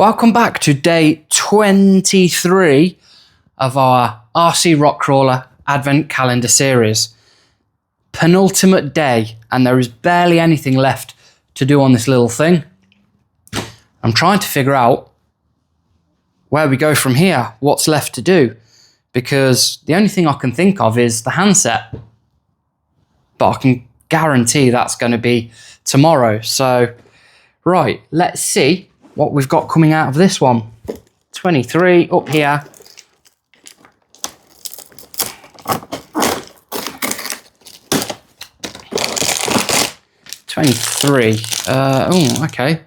Welcome back to day 23 of our RC Rockcrawler Advent Calendar series. Penultimate day, and there is barely anything left to do on this little thing. I'm trying to figure out where we go from here, what's left to do, because the only thing I can think of is the handset. But I can guarantee that's going to be tomorrow. So, right, let's see what we've got coming out of this one. 23 up here. Okay.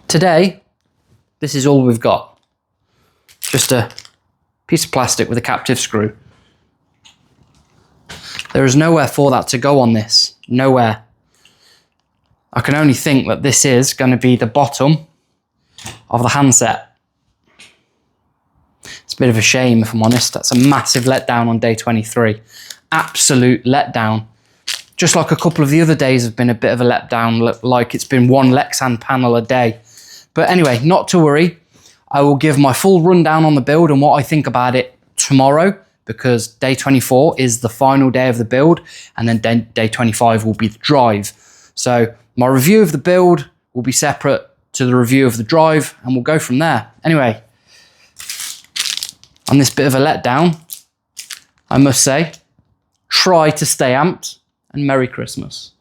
Today, this is all we've got. Just a piece of plastic with a captive screw. There is nowhere for that to go on this. Nowhere. I can only think that this is going to be the bottom of the handset. It's a bit of a shame, if I'm honest. That's a massive letdown on day 23. Absolute letdown. Just like a couple of the other days have been a bit of a letdown, like it's been one Lexan panel a day. But anyway, not to worry. I will give my full rundown on the build and what I think about it tomorrow, because day 24 is the final day of the build, and then day 25 will be the drive. So my review of the build will be separate to the review of the drive, and we'll go from there. Anyway, on this bit of a letdown, I must say, try to stay amped, and Merry Christmas.